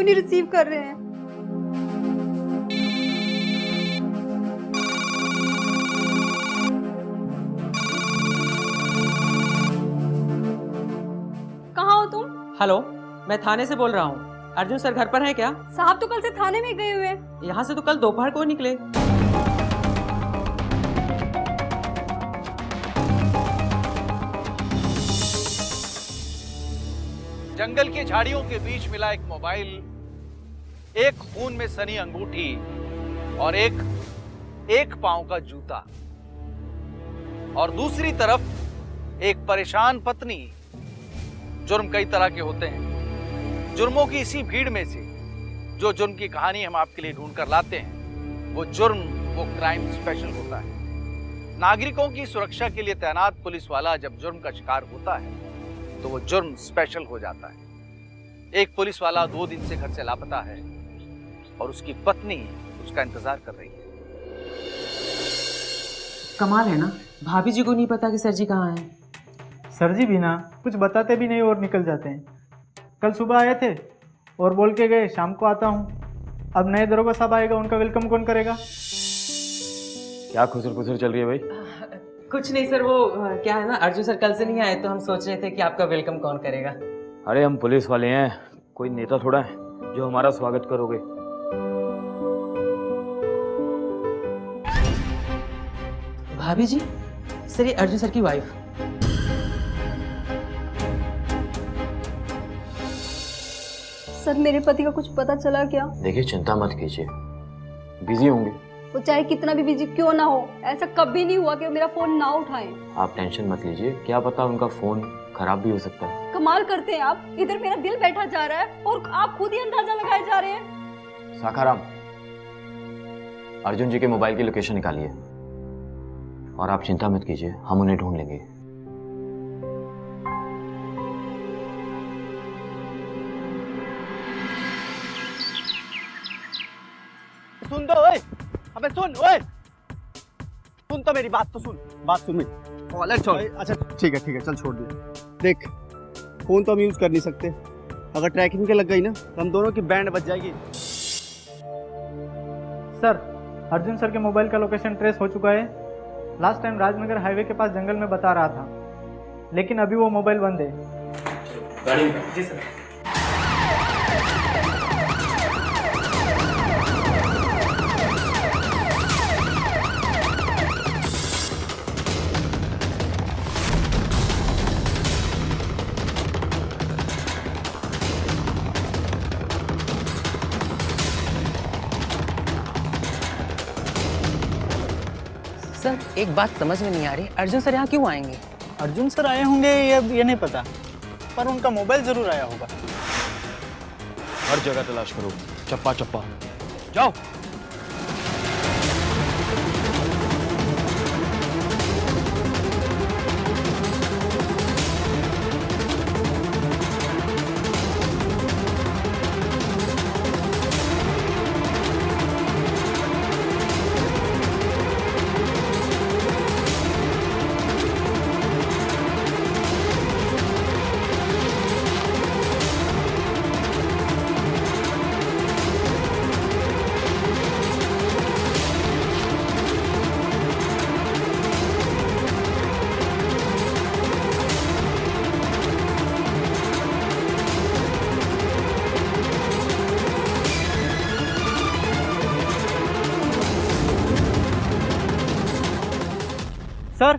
नहीं रिसीव कर रहे हैं। कहाँ हो तुम? हेलो, मैं थाने से बोल रहा हूँ। अर्जुन सर घर पर हैं क्या? साहब तो कल से थाने में गए हुए हैं। यहाँ से तो कल दोपहर को निकले। जंगल की झाड़ियों के बीच मिला एक मोबाइल, एक खून में सनी अंगूठी और एक पांव का जूता, और दूसरी तरफ एक परेशान पत्नी। जुर्म कई तरह के होते हैं। जुर्मों की इसी भीड़ में से जो जुर्म की कहानी हम आपके लिए ढूंढ कर लाते हैं, वो जुर्म, वो क्राइम स्पेशल होता है। नागरिकों की सुरक्षा के लिए तैनात पुलिस वाला जब जुर्म का शिकार होता है तो वो जुर्म स्पेशल हो जाता है। एक पुलिस वाला 2 दिन से घर से लापता है और उसकी पत्नी उसका इंतजार कर रही है। कमाल है ना, भाभी जी को नहीं पता कि सर जी कहाँ हैं। सर जी भी ना कुछ बताते भी नहीं और निकल जाते हैं। कल सुबह आए थे और बोल के गए शाम को आता हूँ। अब नए दरोगा साहब आएगा, उनका वेलकम कौन करेगा? क्या खुसर खुसर चल रही है भाई? कुछ नहीं सर, वो क्या है ना, अर्जुन सर कल से नहीं आए तो हम सोच रहे थे कि आपका वेलकम कौन करेगा। अरे हम पुलिस वाले हैं, कोई नेता थोड़ा है जो हमारा स्वागत करोगे। भाभी जी, सर ये अर्जुन सर की वाइफ। सर मेरे पति का कुछ पता चला क्या? देखिए चिंता मत कीजिए, बिजी होंगे। वो चाहे कितना भी बिजी क्यों ना हो, ऐसा कभी नहीं हुआ कि वो मेरा फोन ना उठाएं। आप टेंशन मत लीजिए, क्या पता उनका फोन खराब भी हो सकता है। कमाल करते हैं आप, इधर मेरा दिल बैठा जा रहा है और आप खुद ही अंदाजा लगाए जा रहे हैं। साखाराम, अर्जुन जी के मोबाइल की लोकेशन निकालिए और आप चिंता मत कीजिए, हम उन्हें ढूंढ लेंगे। सुन दो ओए, अबे सुन ओए, सुन तो मेरी बात तो सुन, बात सुन मेरी। कॉलर छोड़। अच्छा ठीक है चल छोड़ दिया। देख फोन तो हम यूज कर नहीं सकते, अगर ट्रैकिंग पे लग गई ना तो हम दोनों की बैंड बज जाएगी। सर अर्जुन सर के मोबाइल का लोकेशन ट्रेस हो चुका है। लास्ट टाइम राजनगर हाईवे के पास जंगल में बता रहा था, लेकिन अभी वो मोबाइल बंद है। जी सर। सर एक बात समझ में नहीं आ रही, अर्जुन सर यहाँ क्यों आएंगे? अर्जुन सर आए होंगे ये नहीं पता, पर उनका मोबाइल जरूर आया होगा। हर जगह तलाश करो, चप्पा चप्पा जाओ। सर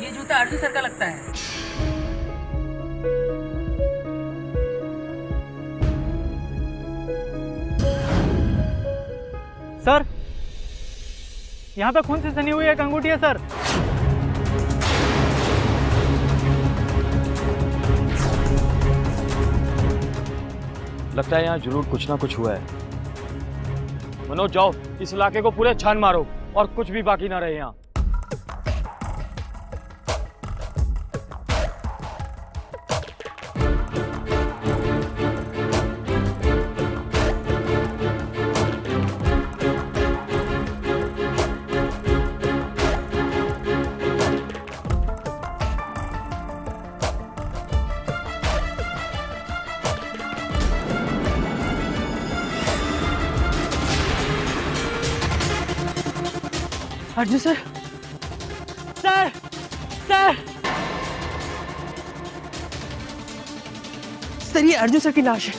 ये जूता अर्जुन सर का लगता है। सर यहाँ पे खून से सनी हुई एक अंगूठी है सर। लगता है यहाँ जरूर कुछ ना कुछ हुआ है। मनोज जाओ, इस इलाके को पूरे छान मारो और कुछ भी बाकी ना रहे यहाँ। Arjun sir, sir, sir, sir ये अर्जुन सर की लाश है।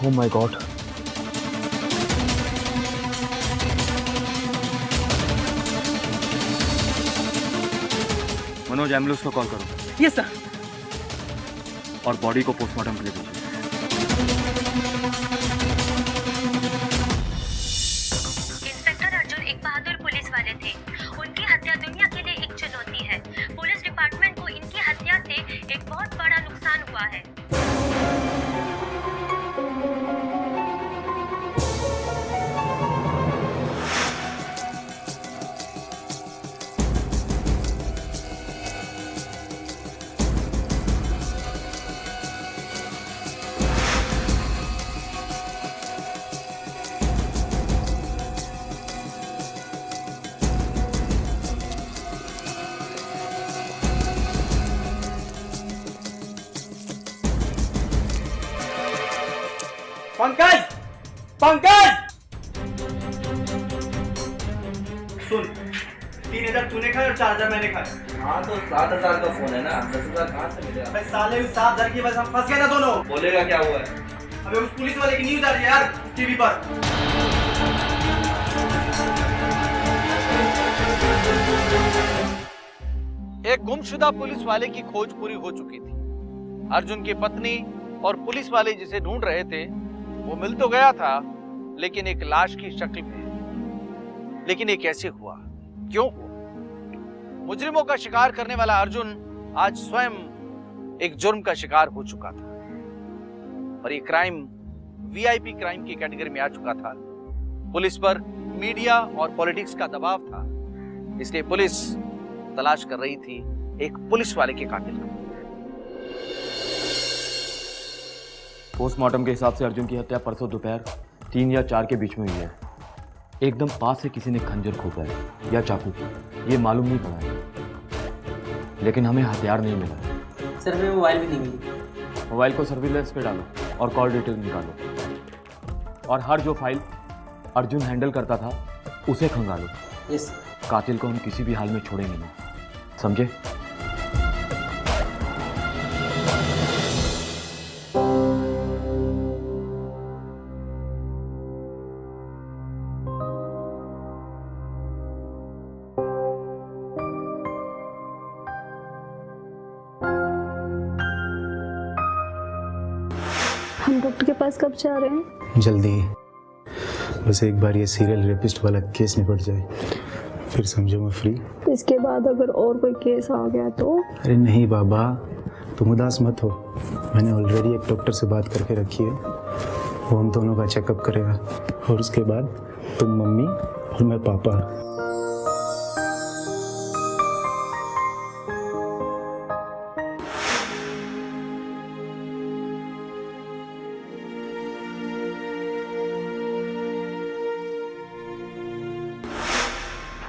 Oh my God. Manoj ambulance को कॉल करो यस सर। और बॉडी को पोस्टमार्टम के लिए भेजो। इंस्पेक्टर अर्जुन एक बहादुर पुलिस वाले थे। उनकी हत्या दुनिया के लिए एक चुनौती है। पुलिस डिपार्टमेंट को इनकी हत्या से एक बहुत बड़ा नुकसान हुआ है। पंकज, पंकज, सुन, 3,000 तूने खाए और 4,000 मैंने खाए। हाँ तो 7,000 का फोन है ना, 10,000 कहाँ से मिलेगा? अबे साले उस 7,000 की वजह से हम फंस गए ना दोनों। बोलेगा क्या हुआ है? अबे उस पुलिस वाले की न्यूज आ रही है यार टीवी पर। एक गुमशुदा पुलिस वाले की खोज पूरी हो चुकी थी। अर्जुन की पत्नी और पुलिस वाले जिसे ढूंढ रहे थे वो मिल तो गया था, लेकिन एक लाश की शक्ल में। लेकिन ये कैसे हुआ, क्यों हुआ? मुजरिमों का शिकार करने वाला अर्जुन आज स्वयं एक जुर्म का शिकार हो चुका था और ये क्राइम वीआईपी क्राइम की कैटेगरी में आ चुका था। पुलिस पर मीडिया और पॉलिटिक्स का दबाव था, इसलिए पुलिस तलाश कर रही थी एक पुलिस वाले के कातिल को। पोस्टमार्टम के हिसाब से अर्जुन की हत्या परसों दोपहर 3 या 4 के बीच में हुई है। एकदम पास से किसी ने खंजर खोपा है या चाकू, ये मालूम नहीं पड़ा है, लेकिन हमें हथियार नहीं मिला। सर हमें मोबाइल भी नहीं मिली। मोबाइल को सर्विलेंस पे डालो और कॉल डिटेल निकालो और हर जो फाइल अर्जुन हैंडल करता था उसे खंगालो। यस। कातिल को हम किसी भी हाल में छोड़ेंगे नहीं, समझे? हम डॉक्टर के पास कब जा रहे हैं? जल्दी, बस एक बार ये सीरियल रेपिस्ट वाला केस निपट जाए, फिर समझो मैं फ्री। इसके बाद अगर और कोई केस आ गया तो? अरे नहीं बाबा, तुम उदास मत हो, मैंने ऑलरेडी एक डॉक्टर से बात करके रखी है, वो हम दोनों का चेकअप करेगा और उसके बाद तुम मम्मी और मैं पापा।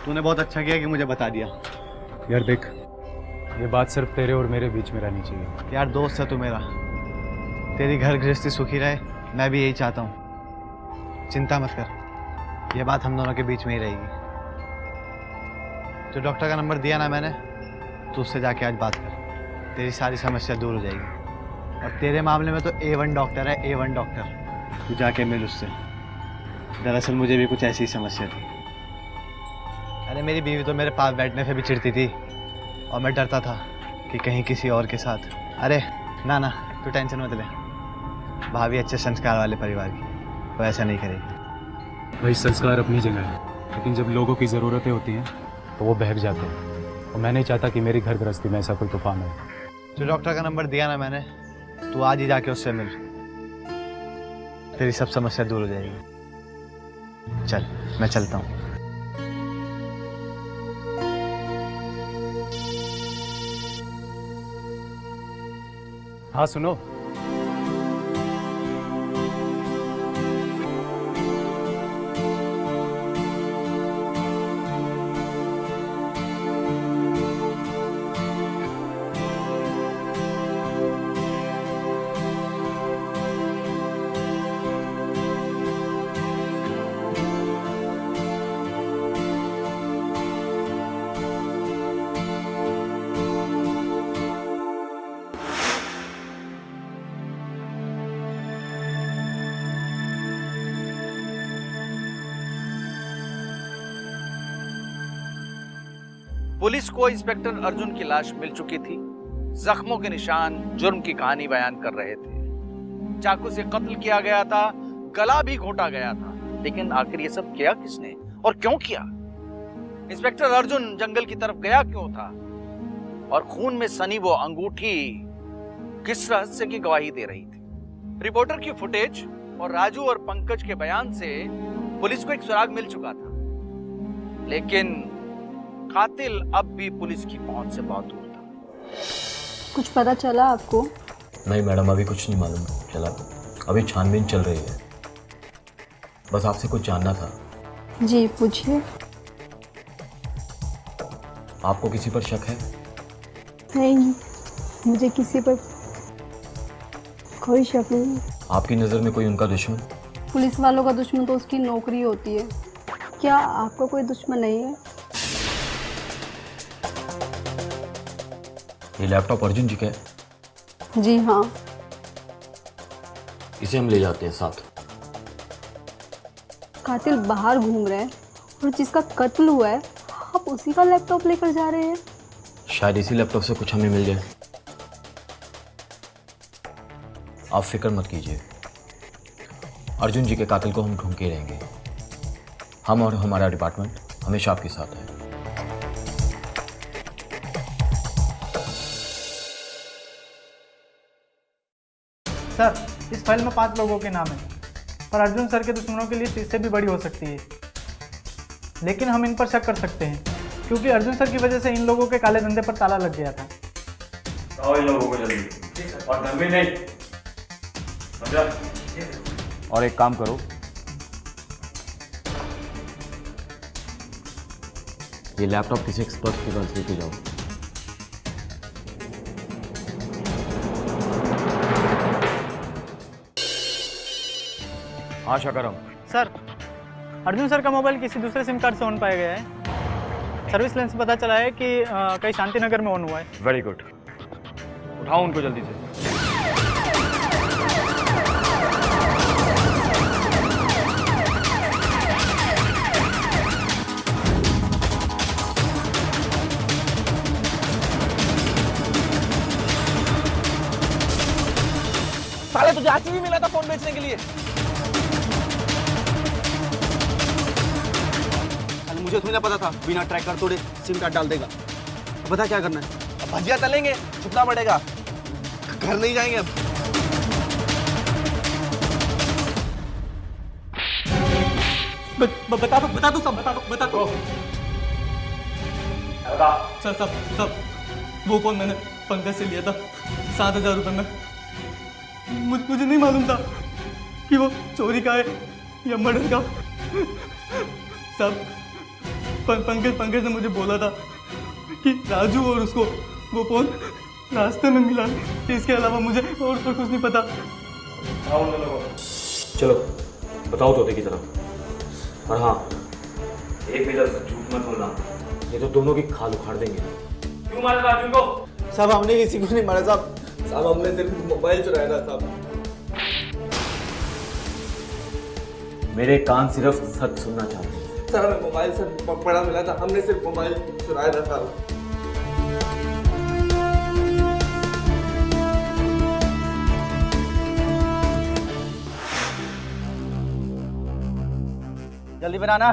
तूने बहुत अच्छा किया कि मुझे बता दिया। यार देख, ये बात सिर्फ तेरे और मेरे बीच में रहनी चाहिए। यार दोस्त है तू मेरा, तेरी घर गृहस्थी सुखी रहे, मैं भी यही चाहता हूँ। चिंता मत कर, ये बात हम दोनों के बीच में ही रहेगी। जो डॉक्टर का नंबर दिया ना मैंने, तू उससे जाके आज बात कर, तेरी सारी समस्या दूर हो जाएगी। और तेरे मामले में तो A1 डॉक्टर है, A1 डॉक्टर। तू जाके मिल उससे। दरअसल मुझे भी कुछ ऐसी ही समस्या थी। अरे मेरी बीवी तो मेरे पास बैठने से भी चिढ़ती थी और मैं डरता था कि कहीं किसी और के साथ। अरे ना ना, तू टेंशन मत ले, भाभी अच्छे संस्कार वाले परिवार की, वो ऐसा नहीं करेगी। भाई संस्कार अपनी जगह है, लेकिन जब लोगों की ज़रूरतें होती हैं तो वो बहक जाते हैं, और मैं नहीं चाहता कि मेरी घर गृहस्थी में ऐसा कोई तूफान हो। जो डॉक्टर का नंबर दिया ना मैंने, तू आज ही जाके उससे मिल, तेरी सब समस्या दूर हो जाएगी। चल मैं चलता हूँ। हाँ सुनो, पुलिस को इंस्पेक्टर अर्जुन की लाश मिल चुकी थी। जख्मों के निशान जुर्म की कहानी बयान कर रहे थे। चाकू से कत्ल किया गया था, गला भी घोटा गया था, लेकिन आखिर ये सब किया किसने और क्यों किया? इंस्पेक्टर अर्जुन जंगल की तरफ गया क्यों था? और खून में सनी वो अंगूठी किस रहस्य की गवाही दे रही थी? रिपोर्टर की फुटेज और राजू और पंकज के बयान से पुलिस को एक सुराग मिल चुका था, लेकिन कातिल अब भी पुलिस की पहुंच से बहुत दूर था। कुछ पता चला आपको? नहीं मैडम, अभी कुछ नहीं मालूम चला। अभी छानबीन चल रही है। बस आपसे कुछ जानना था। जी पूछिए। आपको किसी पर शक है? नहीं, मुझे किसी पर कोई शक नहीं। आपकी नज़र में कोई उनका दुश्मन? पुलिस वालों का दुश्मन तो उसकी नौकरी होती है। क्या आपका कोई दुश्मन नहीं है? ये लैपटॉप अर्जुन जी का है? जी हाँ। इसे हम ले जाते हैं साथ। कातिल बाहर घूम रहा है और जिसका कत्ल हुआ है आप उसी का लैपटॉप लेकर जा रहे हैं। शायद इसी लैपटॉप से कुछ हमें मिल जाए। आप फिक्र मत कीजिए, अर्जुन जी के कातिल को हम ढूंढ के रहेंगे। हम और हमारा डिपार्टमेंट हमेशा आपके साथ है। सर, इस फाइल में 5 लोगों के नाम हैं, पर अर्जुन सर के दुश्मनों की लिस्ट इससे भी बड़ी हो सकती है। लेकिन हम इन पर शक कर सकते हैं क्योंकि अर्जुन सर की वजह से इन लोगों के काले धंधे पर ताला लग गया था। आओ इन लोगों को जल्दी, और घर में नहीं। और एक काम करो, ये लैपटॉप किसी एक्सपर्ट के पास लेके जाओ। हाँ शकरम। सर, अर्जुन सर का मोबाइल किसी दूसरे सिम कार्ड से ऑन पाया गया है। सर्विस लाइन से पता चला है कि कहीं शांति नगर में ऑन हुआ है। वेरी गुड, उठाओ उनको जल्दी से। साले तुझे आज भी मिला था फोन बेचने के लिए। मुझे थोड़ी ना पता था बिना ट्रैकर तोड़े सिम कार्ड डाल देगा। अब बता क्या करना है? अब भजिया तलेंगे, छुपना पड़ेगा, घर नहीं जाएंगे अब। बता दो सब। सब वो फोन मैंने पंकज से लिया था 7,000 रुपये में। मुझे नहीं मालूम था कि वो चोरी का है या मर्डर का। सब पंकज ने मुझे बोला था कि राजू और उसको वो फोन रास्ते में मिला। इसके अलावा मुझे और पर कुछ नहीं पता। चलो बताओ तोते की तरफ। और हाँ, एक भी लफ्ज़ झूठ मत बोलना, ये तो दोनों की खाल उखाड़ देंगे। क्यों मारा राजू को? साहब हमने किसी को नहीं मारा साहब हमने सिर्फ मोबाइल चुराया था साहब। मेरे कान सिर्फ सच सुनना चाहते हैं। सर हमें मोबाइल से पड़ा मिला था, हमने सिर्फ मोबाइल चुराया था साहब। जल्दी बनाना।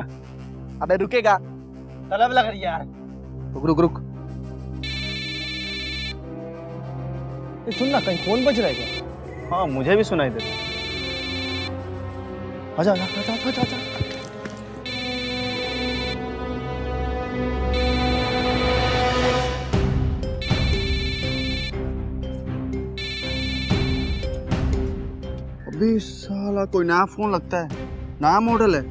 अबे रुकेगा, तलब लग रही है यार। रुक। सुन ना, कहीं फोन बज रहा है क्या? हाँ मुझे भी सुनाई दे रहा। आजा। अबे साला कोई नया फोन लगता है, नया मॉडल है।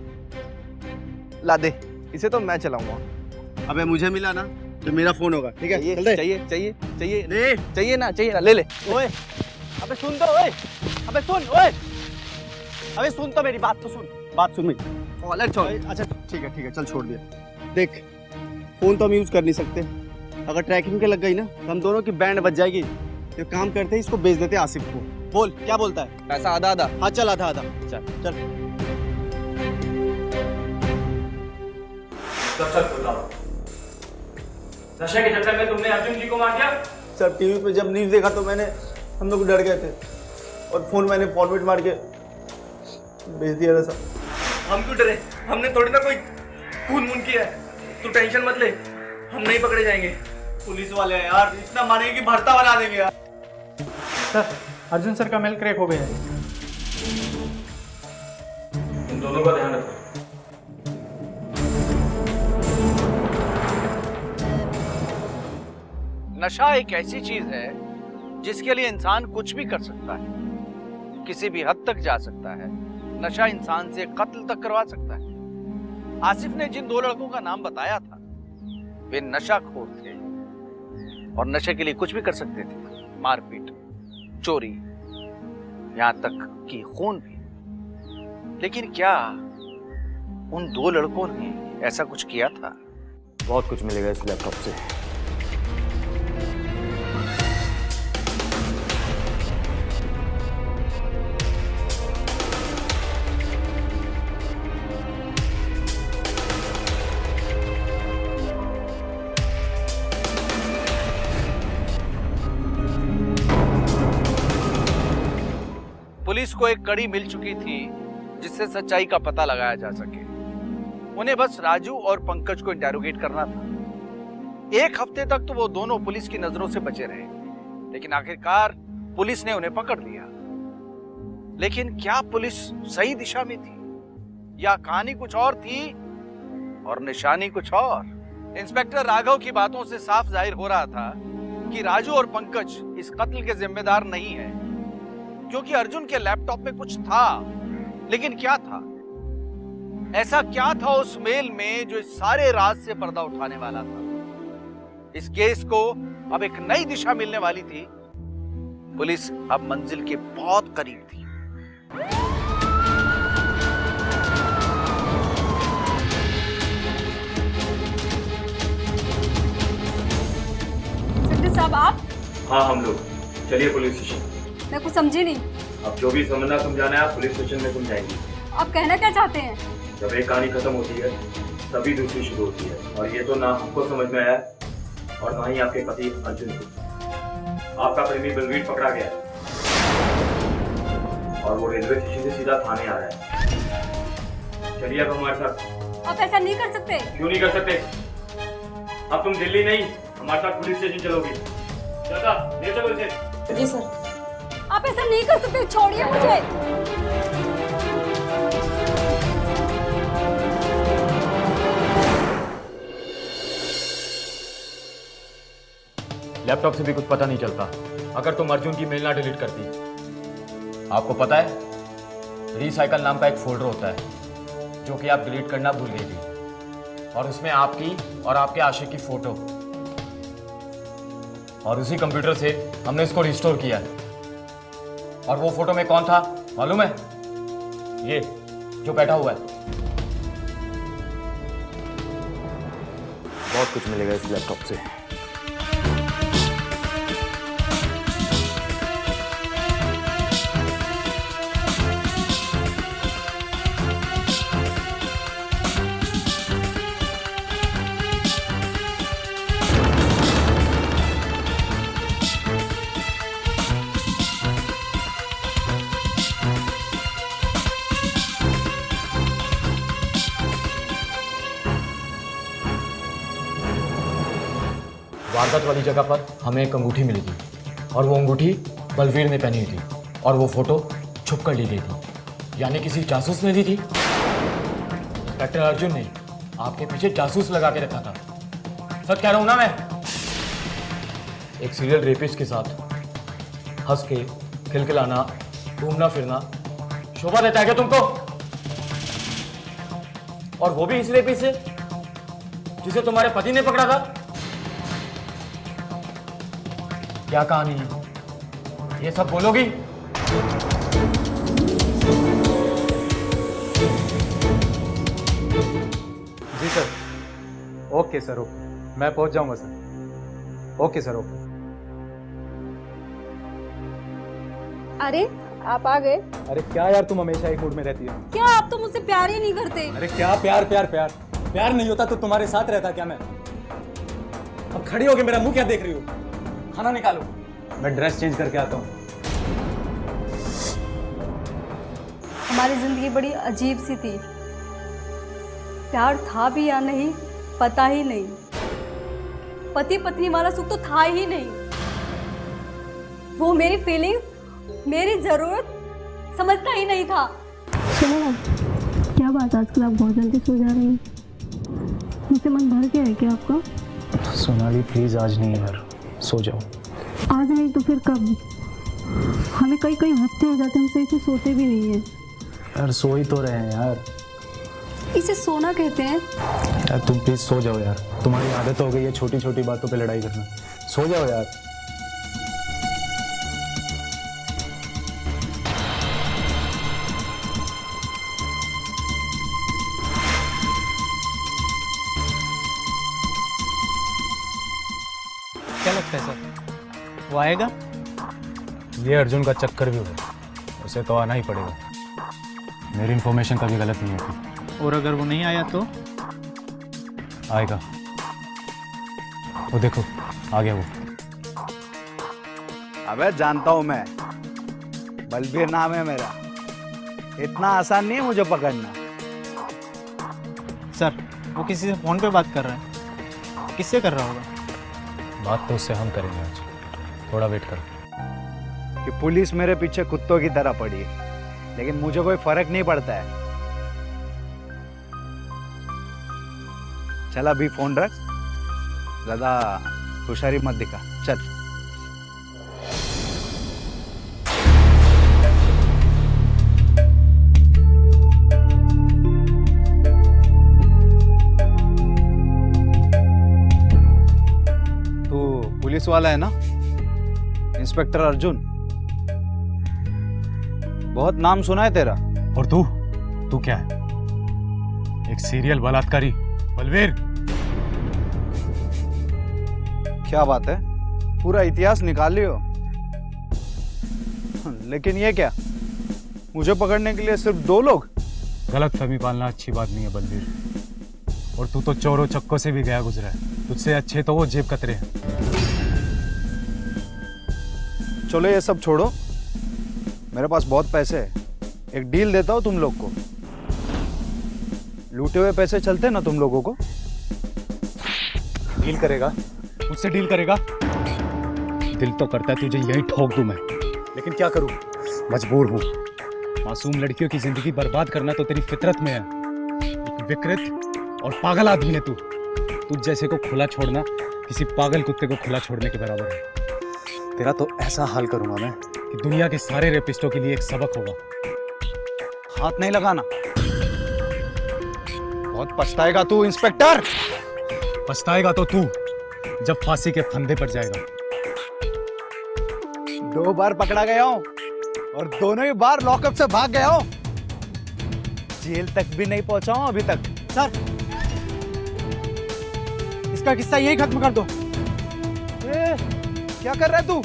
ला दे, इसे तो मैं चलाऊंगा। अबे मुझे मिला ना तो मेरा फोन होगा, ठीक है? चाहिए ना, ले। ओए अबे सुन तो, अबे सुन तो मेरी बात तो सुन मेरी। कॉलर छोड़। अच्छा ठीक है चल छोड़ दिया। देख फोन तो हम यूज कर नहीं सकते, अगर ट्रैकिंग पे लग गई ना तो हम दोनों की बैंड बज जाएगी। तो काम करते हैं, इसको बेच देते हैं आसिफ को। बोल क्या बोलता है? पैसा आधा। हाँ चल आधा। चल नशे के चक्कर में तुमने अर्जुन जी को मार दिया? सर टीवी पे जब न्यूज़ देखा तो हम लोग डर गए थे और फोन मैंने फॉर्मेट मार के भेज दिया था सर। हम क्यों डरे? हमने थोड़ी ना कोई खून मून किया है। तू टेंशन मत ले, हम नहीं पकड़े जाएंगे। पुलिस वाले हैं यार, इतना मारेंगे कि भरता वाला देंगे यार। सर अर्जुन सर का मेल क्रैक हो गया है। इन दोनों का ध्यान रखो। नशा एक ऐसी चीज है जिसके लिए इंसान कुछ भी कर सकता है, किसी भी हद तक जा सकता है। नशा इंसान से कत्ल तक करवा सकता है। आसिफ ने जिन 2 लड़कों का नाम बताया था वे नशाखोर थे और नशे के लिए कुछ भी कर सकते थे, मारपीट, चोरी, यहां तक कि खून भी। लेकिन क्या उन 2 लड़कों ने ऐसा कुछ किया था? बहुत कुछ मिलेगा इस लैपटॉप से। पुलिस को एक कड़ी मिल चुकी थी जिससे सच्चाई का पता लगाया जा सके। उन्हें बस राजू और पंकज को इंटेरोगेट करना था। 1 हफ्ते तक तो वो दोनों पुलिस की नजरों से बचे रहे, लेकिन आखिरकार पुलिस ने उन्हें पकड़ लिया। लेकिन क्या पुलिस सही दिशा में थी या कहानी कुछ और थी और निशानी कुछ और? इंस्पेक्टर राघव की बातों से साफ जाहिर हो रहा था कि राजू और पंकज इस कत्ल के जिम्मेदार नहीं है, क्योंकि अर्जुन के लैपटॉप में कुछ था। लेकिन क्या था? ऐसा क्या था उस मेल में जो इस सारे राज से पर्दा उठाने वाला था? इस केस को अब एक नई दिशा मिलने वाली थी। पुलिस अब मंजिल के बहुत करीब थी। सिद्धू साहब आप? हाँ हम लोग। चलिए पुलिस स्टेशन। मैं कुछ समझी नहीं। अब जो भी समझना समझाना है आप पुलिस स्टेशन में समझाएंगे। आप कहना क्या चाहते हैं? जब एक कहानी खत्म होती है तभी दूसरी शुरू होती है, और ये तो ना हमको समझ में आया और ना ही आपके पति अर्जुन को। आपका प्रेमी बलवीर पकड़ा गया है और वो रेलवे स्टेशन से सीधा थाने आ रहा है। चलिए अब हमारे साथ। आप ऐसा नहीं कर सकते। क्यों नहीं कर सकते? अब तुम दिल्ली नहीं हमारे साथ पुलिस स्टेशन चलोगी। दादा ले चलो इसे। जी सर। आप ऐसा नहीं कर सकते, छोड़िए मुझे। लैपटॉप से भी कुछ पता नहीं चलता अगर तुम अर्जुन की मेल ना डिलीट करती। आपको पता है रिसाइकल नाम का एक फोल्डर होता है जो कि आप डिलीट करना भूल गई थी, और उसमें आपकी और आपके आशिक की फोटो, और उसी कंप्यूटर से हमने इसको रिस्टोर किया है। और वो फोटो में कौन था मालूम है? ये जो बैठा हुआ है। बहुत कुछ मिलेगा इस लैपटॉप से। वारदात वाली जगह पर हमें एक अंगूठी मिली थी, और वो अंगूठी बलवीर ने पहनी हुई थी, और वो फोटो छुप कर ली गई थी, यानी किसी जासूस ने दी थी। इंस्पेक्टर अर्जुन ने आपके पीछे जासूस लगा के रखा था। सच कह रहा हूं ना मैं? एक सीरियल रेपिस्ट के साथ हंस के खिलखिलाना, घूमना फिरना शोभा देता है क्या तुमको? और वो भी इस रेपिस्ट से जिसे तुम्हारे पति ने पकड़ा था। क्या कहानी है? ये सब बोलोगी? जी सर। ओके सर, ओके, मैं पहुंच जाऊंगा सर। Okay sir, okay. अरे आप आ गए। अरे क्या यार, तुम हमेशा एक मूड में रहती हो। क्या आप तो मुझसे प्यार ही नहीं करते? अरे क्या प्यार प्यार प्यार प्यार नहीं होता तो तुम्हारे साथ रहता क्या मैं? अब खड़ी होके मेरा मुंह क्या देख रही हो? खाना निकालो। मैं ड्रेस चेंज करके आता हूँ। हमारी जिंदगी बड़ी अजीब सी थी, प्यार था भी या नहीं पता ही नहीं, पति पत्नी वाला सुख तो था ही नहीं। वो मेरी फीलिंग्स, मेरी जरूरत समझता ही नहीं था। सुनो ना, क्या बात आजकल आप बहुत जल्दी सो जा रही हैं? मुझसे मन भर गया है क्या आपका? सोनाली प्लीज़ आज नहीं यार, सो जाओ। आज नहीं तो फिर कब? हमें कई कई हफ्ते हो जाते हैं, हम सही से सोते भी नहीं हैं। यार सो ही तो रहे हैं यार। इसे सोना कहते हैं? यार तुम प्लीज़ सो जाओ यार, तुम्हारी आदत हो गई है छोटी छोटी बातों पे लड़ाई करना। सो जाओ यार। क्या लगता है सर, वो आएगा? ये अर्जुन का चक्कर भी होगा, उसे तो आना ही पड़ेगा। मेरी इन्फॉर्मेशन कभी गलत नहीं होती। और अगर वो नहीं आया तो? आएगा, वो देखो आ गया वो। अबे जानता हूँ मैं, बलबीर नाम है मेरा। इतना आसान नहीं है मुझे पकड़ना। सर वो किसी से फोन पे बात कर रहा है, किससे कर रहा होगा? बात तो उससे हम करेंगे आज, थोड़ा वेट कर। कि पुलिस मेरे पीछे कुत्तों की तरह पड़ी है, लेकिन मुझे कोई फर्क नहीं पड़ता है। चल अभी फोन रख, ज्यादा होशियारी मत दिखा, चल। तू पुलिस वाला है ना, इंस्पेक्टर अर्जुन? बहुत नाम सुना है तेरा। और तू क्या है? एक सीरियल बलात्कारी बलवीर। क्या बात है, पूरा इतिहास निकाल लियो। लेकिन ये क्या, मुझे पकड़ने के लिए सिर्फ 2 लोग? गलत फहमी पालना अच्छी बात नहीं है बलवीर। और तू तो चोरों चक्कों से भी गया गुजरा है, तुझसे अच्छे तो वो जेब कतरे हैं। चलो ये सब छोड़ो, मेरे पास बहुत पैसे है, एक डील देता हूँ तुम लोग को। लूटे हुए पैसे चलते ना तुम लोगों को? डील करेगा? मुझसे डील करेगा? दिल तो करता है तुझे यहीं ठोक दूं मैं, लेकिन क्या करूं, मजबूर हूं। मासूम लड़कियों की जिंदगी बर्बाद करना तो तेरी फितरत में है। एक विकृत और पागल आदमी है तू। तुझ जैसे को खुला छोड़ना किसी पागल कुत्ते को खुला छोड़ने के बराबर है। तेरा तो ऐसा हाल करूंगा मैं कि दुनिया के सारे रेपिस्टों के लिए एक सबक होगा। हाथ नहीं लगाना, बहुत पछताएगा तू इंस्पेक्टर। पछताएगा तो तू जब फांसी के फंदे पर जाएगा। 2 बार पकड़ा गया हूं और दोनों ही बार लॉकअप से भाग गया हूं। जेल तक भी नहीं पहुंचा हूं अभी तक। सर इसका किस्सा यही खत्म कर दो। क्या कर रहा है तू?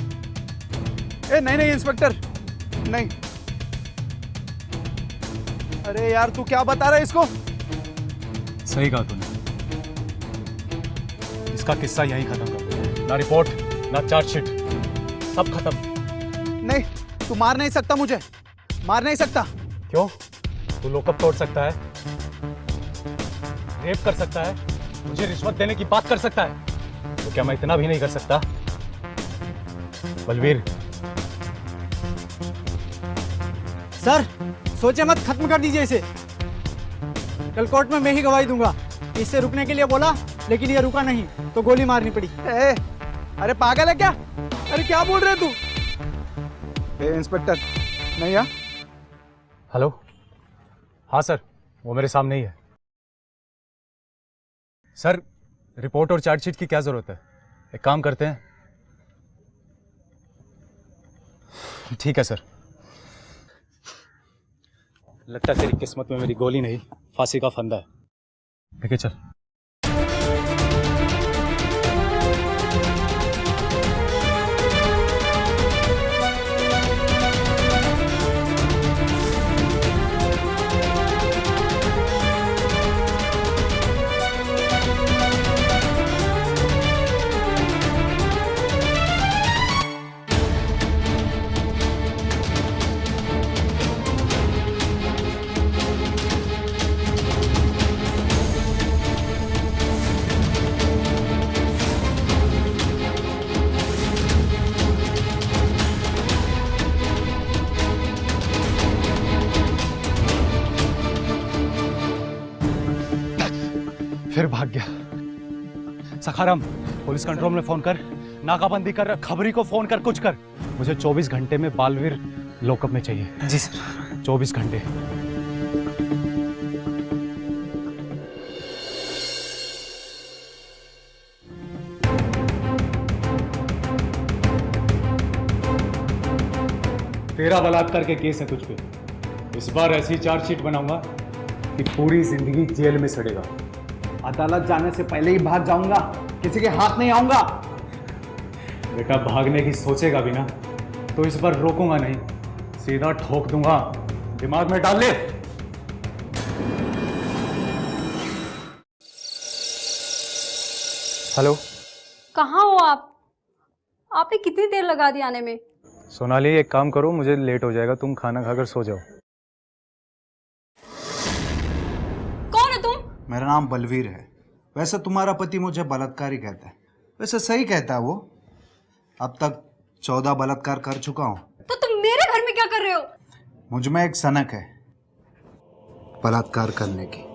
नहीं इंस्पेक्टर, नहीं। अरे यार तू क्या बता रहा है इसको? सही कहा तूने, इसका किस्सा यहीं खत्म कर। ना रिपोर्ट ना चार्जशीट, सब खत्म। नहीं, तू मार नहीं सकता मुझे, मार नहीं सकता। क्यों? तू लॉकअप तोड़ सकता है, रेप कर सकता है, मुझे रिश्वत देने की बात कर सकता है, तो क्या मैं इतना भी नहीं कर सकता? बलवीर सर सोचे मत, खत्म कर दीजिए इसे। कल कोर्ट में मैं ही गवाही दूंगा। इससे रुकने के लिए बोला, लेकिन ये रुका नहीं तो गोली मारनी पड़ी। अरे पागल है क्या? अरे क्या बोल रहे तू? इंस्पेक्टर नहीं है? हेलो, हाँ सर, वो मेरे सामने ही है। सर रिपोर्ट और चार्जशीट की क्या जरूरत है? एक काम करते हैं। ठीक है सर। लगता है तेरी किस्मत में मेरी गोली नहीं, फांसी का फंदा है। ठीक है चल। फिर भाग गया। सखाराम, पुलिस कंट्रोल में फोन कर, नाकाबंदी कर, खबरी को फोन कर, कुछ कर। मुझे 24 घंटे में बालवीर लॉकअप में चाहिए। जी सर। 24 घंटे। तेरा बलात्कार के केस है तुझ पे। इस बार ऐसी चार्जशीट बनाऊंगा कि पूरी जिंदगी जेल में सड़ेगा। अदालत जाने से पहले ही भाग जाऊंगा, किसी के हाथ नहीं आऊंगा। बेटा भागने की सोचेगा भी ना तो इस बार रोकूंगा नहीं, सीधा ठोक दूंगा। दिमाग में डाल ले। हेलो, कहाँ हो आप? आपने कितनी देर लगा दी आने में? सोनाली एक काम करो, मुझे लेट हो जाएगा, तुम खाना खाकर सो जाओ। कौन है तुम? मेरा नाम बलवीर है। वैसे तुम्हारा पति मुझे बलात्कारी कहता है। वैसे सही कहता है वो। अब तक 14 बलात्कार कर चुका हूँ। तो तुम मेरे घर में क्या कर रहे हो? मुझ में एक सनक है बलात्कार करने की।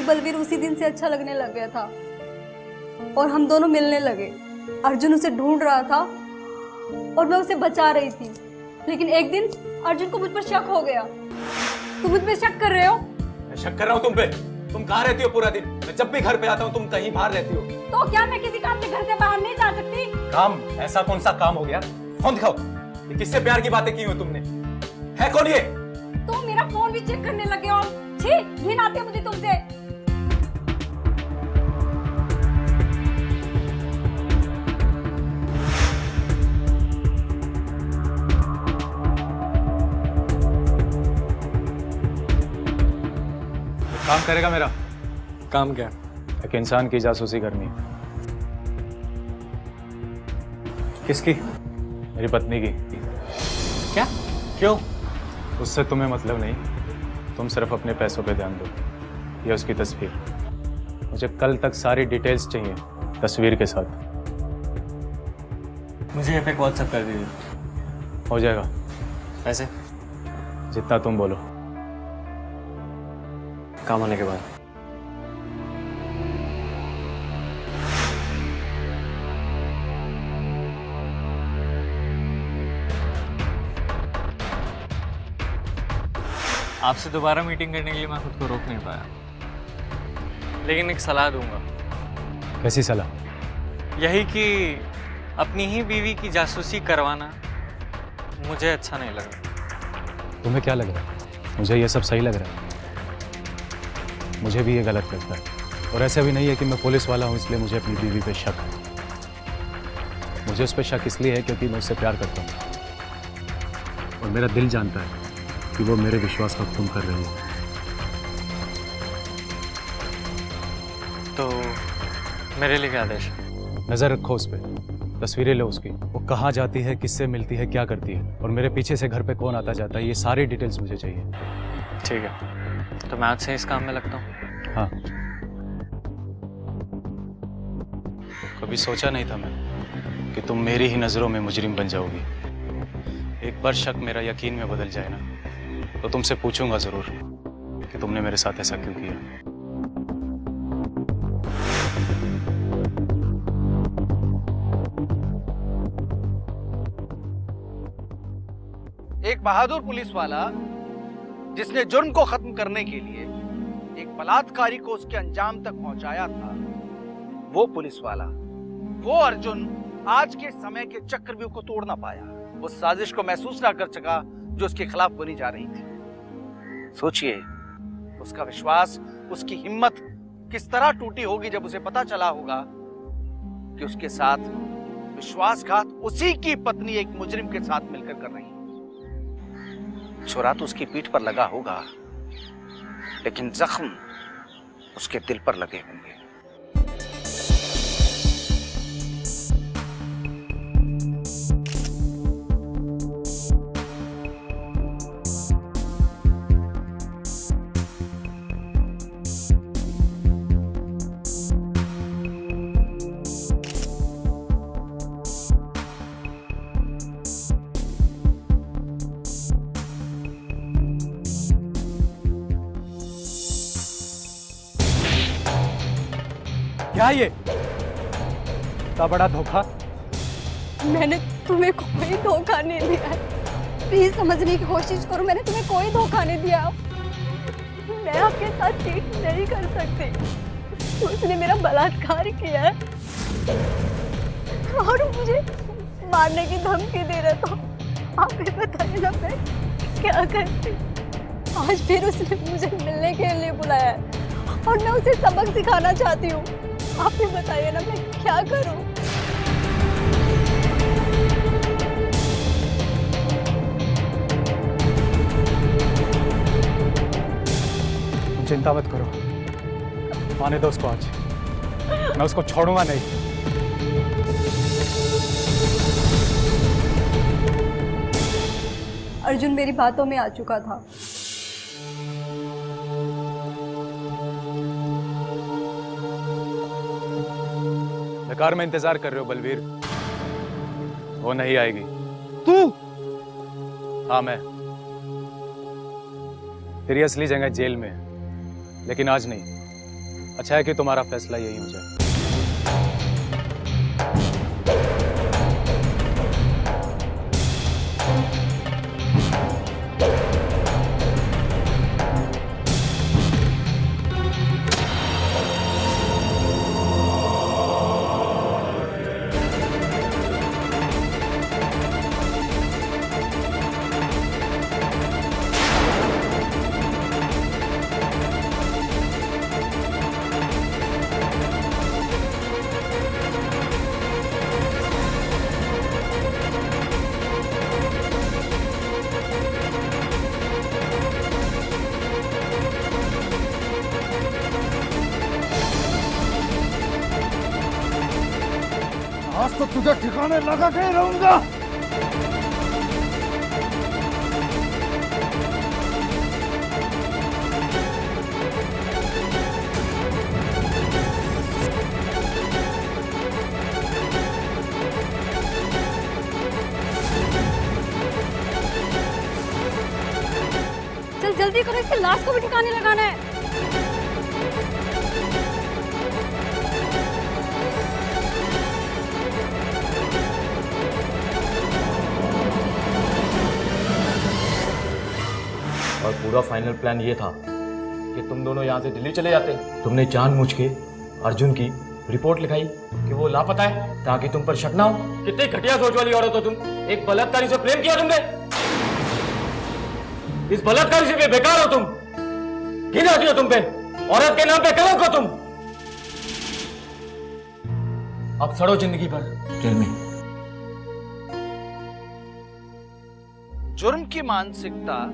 बलवीर उसी दिन से अच्छा लगने लग गया था और हम दोनों मिलने लगे। अर्जुन उसे ढूंढ रहा था और मैं उसे बचा रही थी, लेकिन एक दिन अर्जुन को मुझ पर शक हो गया। तुम मुझ पे शक कर रहे हो? मैं शक कर रहा हूँ तुम पे? तुम कहाँ रहती हो पूरा दिन? मैं जब भी घर पे आता हूँ तुम कहीं बाहर रहती हो। तो क्या मैं किसी काम से घर से बाहर नहीं जा सकती? काम? ऐसा कौन सा काम हो गया? फोन दिखाओ। ये किससे प्यार की बातें की हो तुमने? है कौन ये? तुम मेरा फोन भी चेक करने लगे हो। छी, घिन आती है मुझे तुमसे। काम करेगा मेरा? काम क्या? एक इंसान की जासूसी करनी है। किसकी? मेरी पत्नी की। क्या? क्यों? उससे तुम्हें मतलब नहीं, तुम सिर्फ अपने पैसों पे ध्यान दो। ये उसकी तस्वीर। मुझे कल तक सारी डिटेल्स चाहिए तस्वीर के साथ। मुझे ये पे व्हाट्सएप कर दीजिए। हो जाएगा। पैसे? जितना तुम बोलो। काम होने के बाद। आपसे दोबारा मीटिंग करने के लिए मैं खुद को रोक नहीं पाया, लेकिन एक सलाह दूंगा। कैसी सलाह? यही कि अपनी ही बीवी की जासूसी करवाना मुझे अच्छा नहीं लगा। तुम्हें क्या लग रहा है? मुझे ये सब सही लग रहा है। मुझे भी ये गलत लगता है। और ऐसा भी नहीं है कि मैं पुलिस वाला हूँ इसलिए मुझे अपनी बीवी पे शक है। मुझे उस पर शक इसलिए है क्योंकि मैं उससे प्यार करता हूँ और मेरा दिल जानता है कि वो मेरे विश्वास का खून कर रही है। तो मेरे लिए क्या आदेश है? नजर रखो उस पर, तस्वीरें लो उसकी, वो कहाँ जाती है, किससे मिलती है, क्या करती है, और मेरे पीछे से घर पे कौन आता जाता है, ये सारी डिटेल्स मुझे चाहिए। ठीक है, तो मैं आज से इस काम में लगता हूँ। हाँ। कभी सोचा नहीं था मैं कि तुम मेरी ही नज़रों में मुजरिम बन जाओगी। एक बार शक मेरा यकीन में बदल जाए ना, तो तुमसे पूछूंगा ज़रूर कि तुमने मेरे साथ ऐसा क्यों किया। एक बहादुर पुलिस वाला जिसने जुर्म को खत्म करने के लिए एक बलात्कारी को उसके अंजाम तक पहुंचाया था, वो पुलिस वाला, वो अर्जुन आज के समय के चक्रव्यूह को तोड़ ना पाया, उस साजिश को महसूस ना कर सका जो उसके खिलाफ बनी जा रही थी। सोचिए उसका विश्वास, उसकी हिम्मत किस तरह टूटी होगी जब उसे पता चला होगा कि उसके साथ विश्वासघात उसी की पत्नी एक मुजरिम के साथ मिलकर कर रही है। छुरा तो उसकी पीठ पर लगा होगा, लेकिन जख्म उसके दिल पर लगे होंगे। क्या ये इतना बड़ा धोखा? मैंने तुम्हें कोई धोखा नहीं दिया है। प्लीज समझने की कोशिश करो, मैंने तुम्हें कोई धोखा नहीं दिया। मैं आपके साथ चीट नहीं कर सकती। उसने मेरा बलात्कार किया है और मुझे मारने की धमकी दे रहा था। आप ही बताइए ना मैं क्या करती। आज फिर उसने मुझे मिलने के लिए बुलाया है और मैं उसे सबक सिखाना चाहती हूँ। आप ही बताइए ना मैं क्या करूँ। चिंता मत करो, आने दो उसको आज, मैं उसको छोड़ूंगा नहीं। अर्जुन मेरी बातों में आ चुका था। बेकार में इंतजार कर रहे हो बलवीर, वो नहीं आएगी। तू? हाँ मैं। तेरी असली जगह जेल में है, लेकिन आज नहीं। अच्छा है कि तुम्हारा फैसला यही हो जाए। आज तो तुझे ठिकाने लगा के रहूंगा। चल जल्दी करो, इसके लाश को भी ठिकाने लगाना है। और पूरा फाइनल प्लान ये था कि तुम दोनों यहाँ से दिल्ली चले जाते। तुमने जानबूझ के अर्जुन की रिपोर्ट लिखाई कि वो लापता है, ताकि तुम पर शक ना हो। कितनी घटिया सोच वाली औरत हो तुम। एक बलात्कारी से प्रेम किया तुमने, इस बलात्कारी से भी बेकार हो तुम। घिन आती हो तुम पे, औरत के नाम पे कलंक हो तुम। अब सड़ो जिंदगी भर जेल में। जुर्म की मानसिकता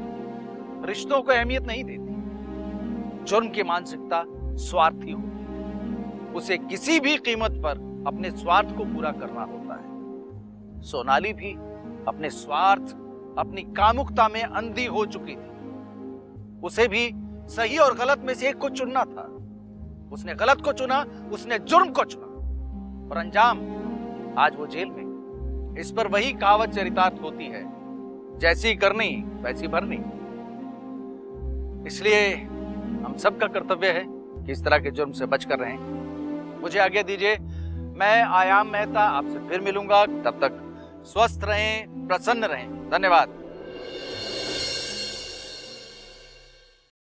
रिश्तों को अहमियत नहीं देती। जुर्म की मानसिकता स्वार्थी होती, उसे किसी भी कीमत पर अपने स्वार्थ को पूरा करना होता है। सोनाली भी अपने स्वार्थ, अपनी कामुकता में अंधी हो चुकी थी। उसे भी सही और गलत में से एक को चुनना था। उसने गलत को चुना, उसने जुर्म को चुना और अंजाम आज वो जेल में। इस पर वही कहावत चरितार्थ होती है, जैसी करनी वैसी भरनी। इसलिए हम सबका कर्तव्य है कि इस तरह के जुर्म से बचकर रहें। मुझे आज्ञा दीजिए, मैं आयाम मेहता आपसे फिर मिलूंगा। तब तक स्वस्थ रहें, प्रसन्न रहें। धन्यवाद।